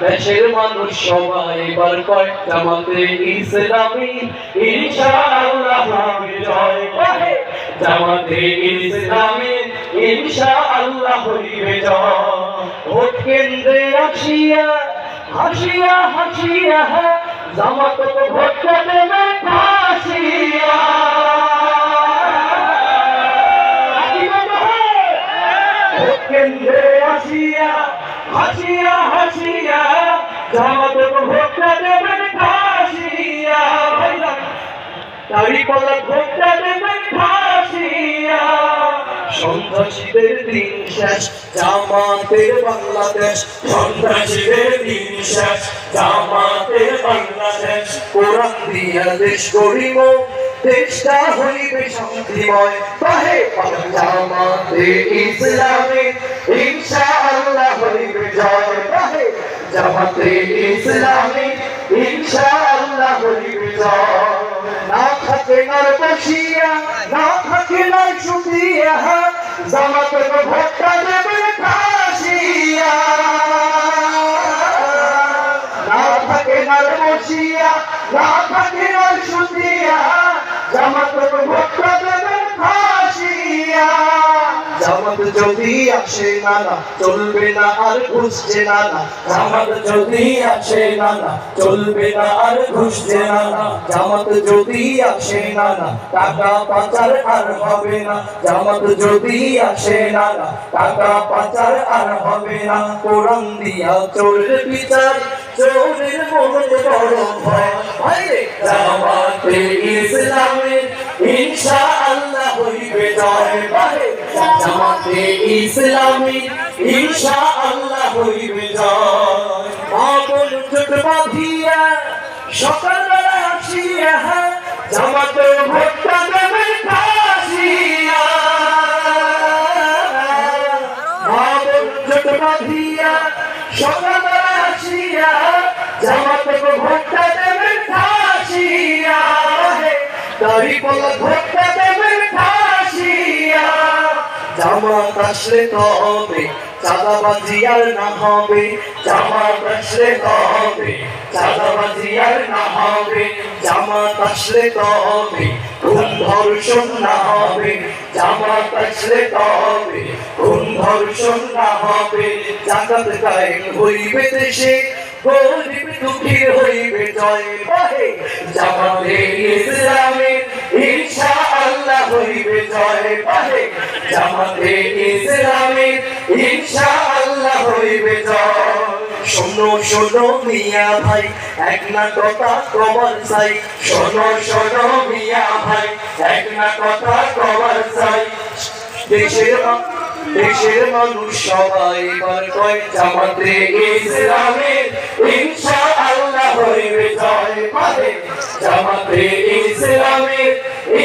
দেশের মানুষ সবাই এবার কয় জামাতে ইসলামী ইনশাআল্লাহ হবে জয়। জামাতে ইসলামী ইনশাআল্লাহ হইবে জয়। ভোট কেন্দ্রে আসিয়া হাসিয়া হাসিয়া জামাত তো ভোট দেবে ফাঁসিয়া। ভোট কেন্দ্রে আসিয়া হাসিয়া হাসিয়া জামাত তো ভোট দেবে ফাঁসিয়া। দাড়িপাল্লা ভোট দেবে ফাঁসিয়া। সন্ত্রাসীদের দিন শেষ জামাতের বাংলাদেশ। সন্ত্রাসীদের দিন শেষ জামাতের বাংলাদেশ। কোরআন দিয়া দেশ গড়িব দেশটা হইবে শান্তিময়। জামাতে ইসলামী ইনশাআল্লাহ হইবে জয়। জামাতে ইসলামী ইনশাআল্লাহ হইবে জয়। না থাকে নার বসিয়া না থাকে নার শুধিয়া জামাতে ভোটটা দেবে ফাঁসিয়া। না থাকে নার বসিয়া না থাকে নার শুধিয়া জামাতে ভোটটা দেবে ফাঁসিয়া। জামাত যদি আসে না চলবে না আর ঘুষছে না। জামাত যদি আসে না চলবে না আর ঘুষছে না। জামাত যদি আসে না টাকা পাচার আর হবে না। জামাত যদি আসে না টাকা পাচার আর হবে না। কোরআন দিয়া চোরের বিচার চোরের মনে বড় ভয়। জামাতে ইসলামী ইনশাআল্লাহ হইবে জয়। জামাতে ইসলামী ইনশাআল্লাহ হইবে জয়। মাবুল জোট বাঁধিয়া সকালবেলা আসিয়া জামাতে ভোটটা দেবে ফাঁসিয়া। মাবুল জোট বাঁধিয়া সকালবেলা আসিয়া জামাতে ভোটটা দেবে ফাঁসিয়া। দাড়িপাল্লা ভোটটা দেবে ফাঁসিয়া। জামাত আসলে তবে চাঁদাবাজি আর না হবে। জামাত আসলে তবে চাঁদাবাজি আর না হবে। জামাত আসলে তবে খুন ধর্ষণ না হবে। জামাত আসলে তবে খুন ধর্ষণ না হবে। জাকাত কায়েম হইবে দেশে গরিব দুঃখীর হইবে জয়। জামাতে ইসলামী ইনশাআল্লাহ হইবে জয়। জামাতে ইসলামী ইনশাআল্লাহ হইবে জয়। শোনো শোনো মিয়া ভাই এক না কথা কবর চাই। শোনো শোনো মিয়া ভাই এক না কথা কবর চাই। দেশের মানুষ সবাই এবার কয় জামাতে ইসলামী ইনশাআল্লাহ হইবে জয়। জামাতে ইসলামী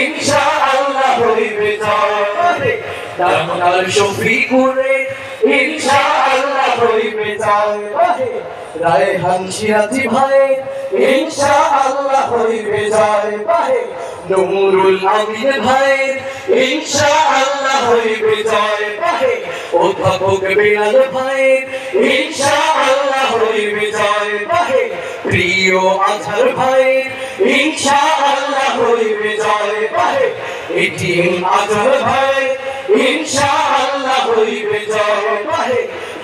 ইনশাআল্লাহ হইবে জয়। ডাক্তার শফিকুরে ইনশাআল্লাহ হইবে জয়। রায়হান সিরাজি ভাই ইনশাআল্লাহ হইবে জয়। নুরুল আমিন ভাই ইনশাআল্লাহ হইবে জয়। অধ্যাপক বিলাল ভাই ইনশাআল্লাহ হইবে জয়। প্রিয় আজহার ভাই ইনশাআল্লাহ হইবে জয়। এটিএম আজহার ভাই ইনশাআল্লাহ হইবে জয়।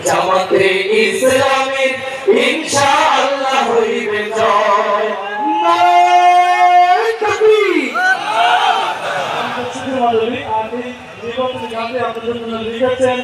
জামাতে ইসলামী ইনশাআল্লাহ হইবে জয়। আপনাদের জন্য লিখেছেন